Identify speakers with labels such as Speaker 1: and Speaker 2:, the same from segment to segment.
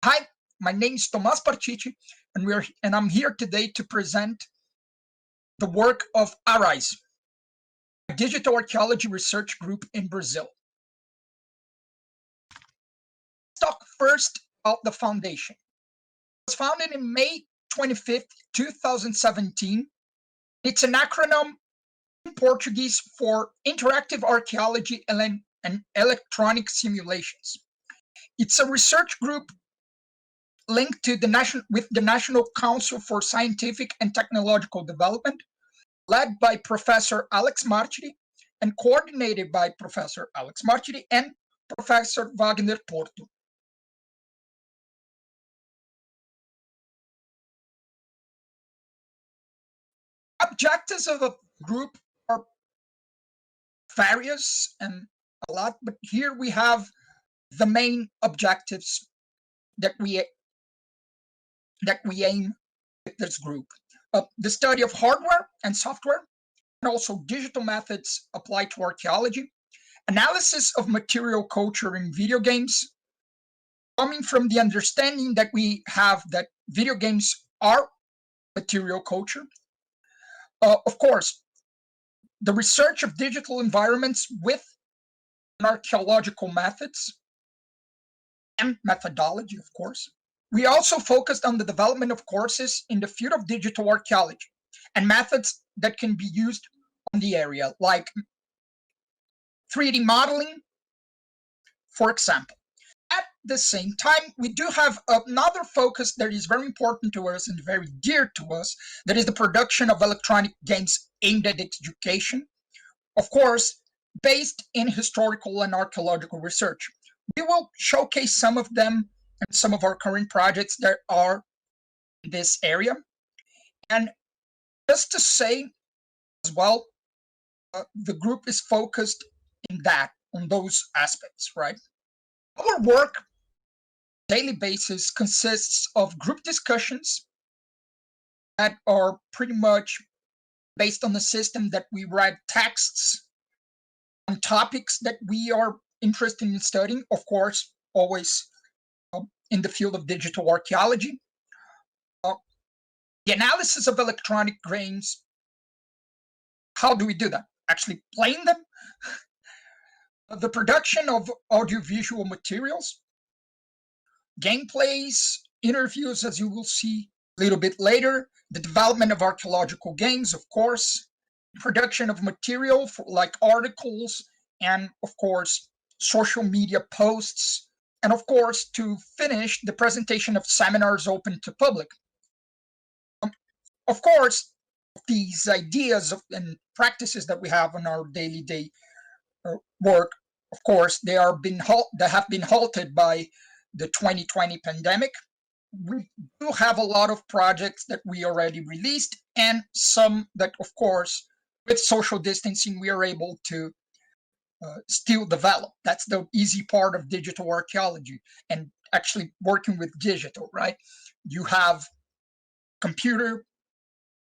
Speaker 1: Hi, my name is Tomás Partiti, and I'm here today to present the work of Morais, a digital archaeology research group in Brazil. Let's talk first about the foundation. It was founded in May 25th, 2017. It's an acronym in Portuguese for Interactive Archaeology and Electronic Simulations. It's a research group linked to the National Council for Scientific and Technological Development, led by Professor Alex Martire and coordinated by Professor Alex Martire and Professor Vagner Porto. Objectives of a group are various and a lot, but here we have the main objectives that we aim with this group. The study of hardware and software, and also digital methods applied to archaeology, analysis of material culture in video games, coming from the understanding that we have that video games are material culture. Of course, the research of digital environments with archaeological methods and methodology, of course. We also focused on the development of courses in the field of digital archaeology and methods that can be used on the area, like 3D modeling, for example. At the same time, we do have another focus that is very important to us and very dear to us, that is the production of electronic games aimed at education, of course, based in historical and archaeological research. We will showcase some of them and some of our current projects that are in this area. And just to say as well, the group is focused on those aspects, right? Our work daily basis consists of group discussions that are pretty much based on the system that we write texts on topics that we are interested in studying, of course, always in the field of digital archaeology. The analysis of electronic games, how do we do that? Actually playing them. The production of audiovisual materials, gameplays, interviews, as you will see a little bit later, the development of archaeological games, of course, production of material for, like articles, and of course, social media posts, and of course, to finish, the presentation of seminars open to public. Of course, these ideas and practices that we have on our daily work, of course, they have been halted by the 2020 pandemic. We do have a lot of projects that we already released, and some that, of course, with social distancing, we are able to still develop. That's the easy part of digital archaeology and actually working with digital, right? You have computer,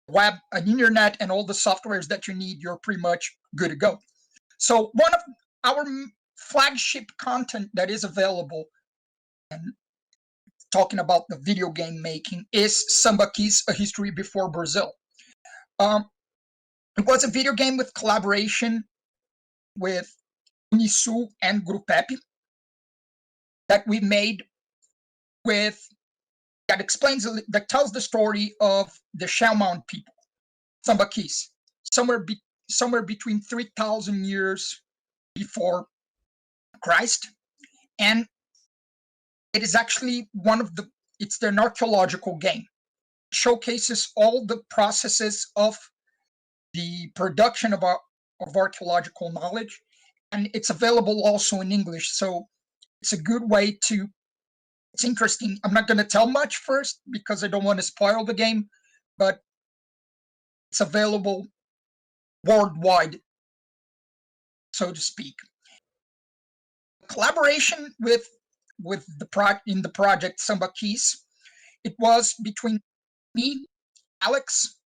Speaker 1: web, an internet, and all the softwares that you need, you're pretty much good to go. So one of our flagship content that is available, and talking about the video game making, is Samba Keys, A History Before Brazil. It was a video game with collaboration with Vinicius and Grupepi that we made that tells the story of the Shell Mound people, Samba Keys, somewhere between 3,000 years before Christ, and it is actually it's an archaeological game. It showcases all the processes of the production of archaeological knowledge, and it's available also in English, so it's a good way to. It's interesting. I'm not going to tell much first because I don't want to spoil the game, but it's available worldwide, so to speak. Collaboration in the project Samba Keys, it was between me, Alex,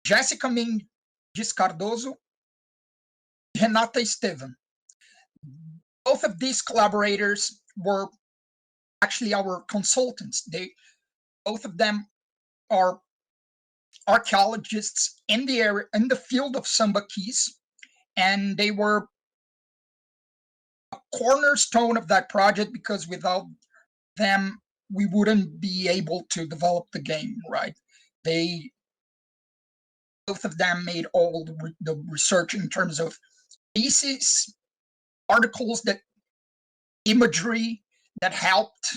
Speaker 1: Jessica Mendes Cardoso, Renata Estevan. Both of these collaborators were actually our consultants. They both of them are archaeologists in the area, in the field of sambaquis, and they were a cornerstone of that project because without them, we wouldn't be able to develop the game, right? They both of them made all the research in terms of theses, articles, that imagery that helped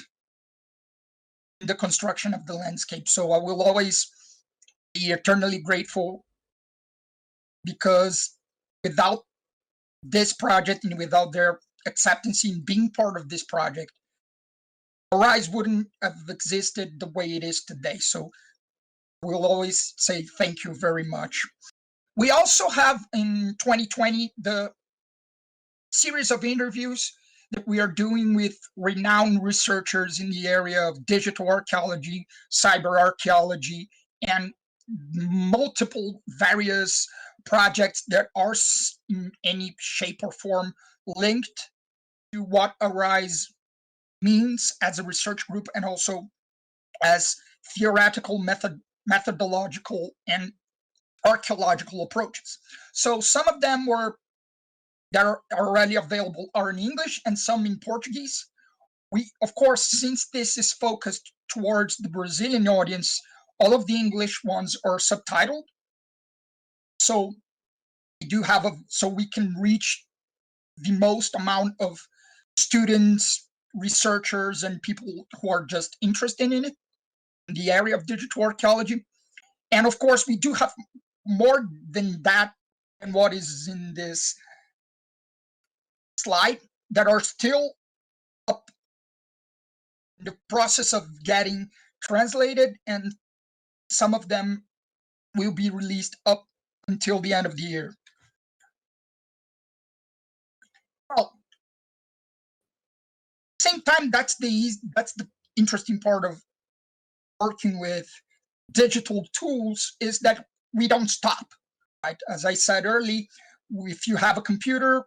Speaker 1: in the construction of the landscape. So I will always be eternally grateful because without this project and without their acceptance in being part of this project, Morais wouldn't have existed the way it is today. So we'll always say thank you very much. We also have in 2020 the series of interviews that we are doing with renowned researchers in the area of digital archaeology, cyber archaeology, and multiple various projects that are in any shape or form linked to what Arise means as a research group and also as theoretical methodological and archaeological approaches. So some of them that are already available are in English and some in Portuguese. We, of course, since this is focused towards the Brazilian audience, all of the English ones are subtitled. So so we can reach the most amount of students, researchers, and people who are just interested in it, in the area of digital archaeology. And of course, we do have more than that and what is in this slide that are still up in the process of getting translated, and some of them will be released up until the end of the year. Well, same time, that's the interesting part of working with digital tools is that we don't stop. Right? As I said earlier, if you have a computer,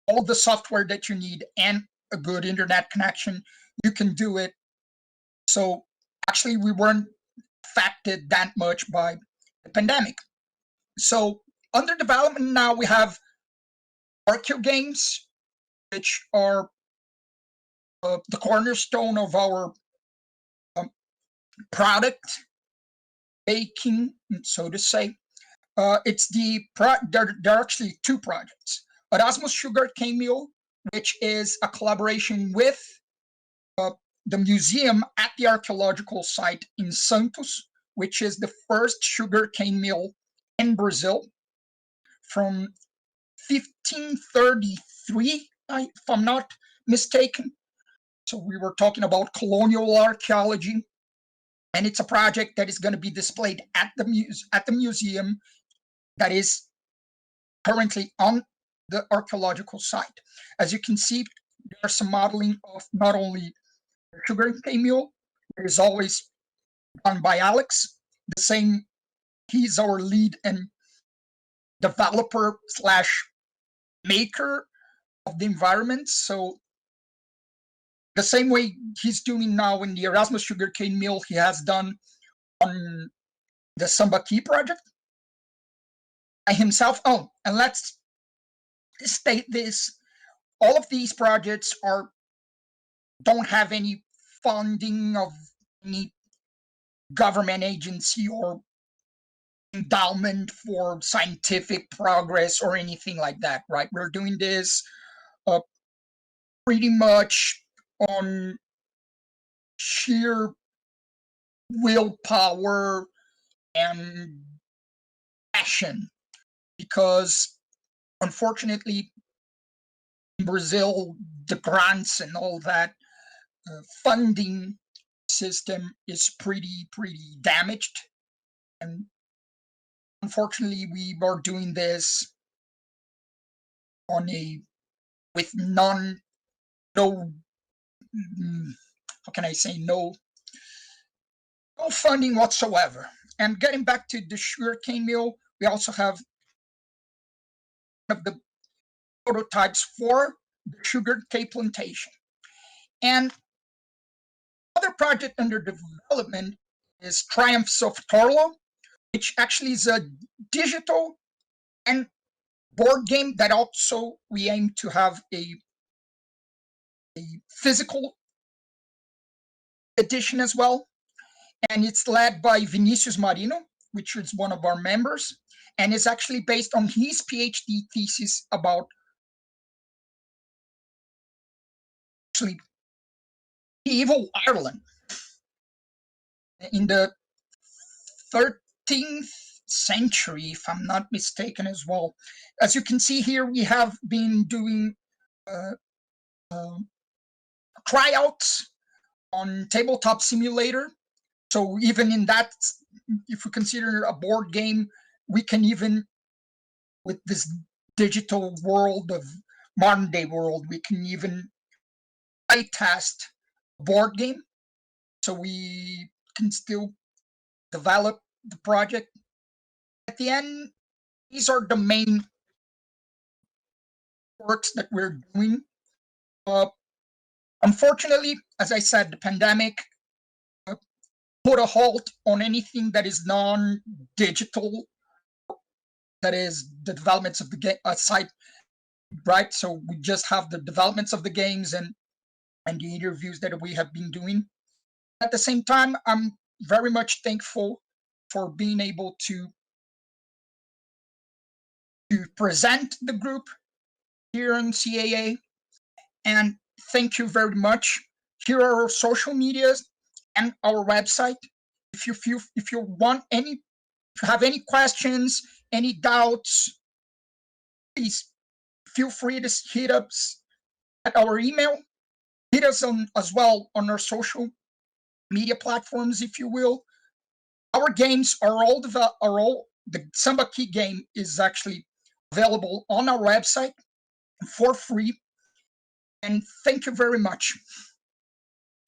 Speaker 1: all the software that you need, and a good internet connection, you can do it. So actually, we weren't affected that much by the pandemic. So under development now, we have archaeogames, which are the cornerstone of our product baking, so to say. It's there are actually two projects. Erasmus Sugar Cane Mill, which is a collaboration with the museum at the archaeological site in Santos, which is the first sugar cane mill in Brazil from 1533, if I'm not mistaken. So we were talking about colonial archaeology, and it's a project that is going to be displayed at the museum that is currently on the archaeological site. As you can see, there's some modeling of not only the sugar cane mill, it is always done by Alex. The same, he's our lead and developer slash maker of the environment. So the same way he's doing now in the Erasmus sugarcane mill, he has done on the Sambaqui project by himself. Oh, and let's state this: all of these projects don't have any funding of any government agency or endowment for scientific progress or anything like that, right? We're doing this uh, pretty much on sheer willpower and passion because unfortunately in Brazil the grants and all that funding system is pretty damaged, and unfortunately we are doing this on a with no how can I say no funding whatsoever. And getting back to the sugarcane mill, we also have one of the prototypes for the sugarcane plantation. And Another project under development is Triumphs of Torlo, which actually is a digital and board game that also we aim to have a physical edition as well. And it's led by Vinicius Marino, which is one of our members, and is actually based on his PhD thesis about actually medieval Ireland in the 13th century, if I'm not mistaken, as well. As you can see here, we have been doing tryouts on Tabletop Simulator. So even in that, if we consider a board game, we can even, with this digital world of modern day world, we can even play test a board game. So we can still develop the project. At the end, these are the main works that we're doing. Unfortunately, as I said, the pandemic put a halt on anything that is non-digital, that is the developments of the game site, right? So we just have the developments of the games and the interviews that we have been doing. At the same time, I'm very much thankful for being able to present the group here on CAA, and thank you very much. Here are our social medias and our website. If you want any, if you have any questions, any doubts, please feel free to hit us at our email. Hit us on as well on our social media platforms, if you will. Our games are all the Samba Key game is actually available on our website for free. And thank you very much.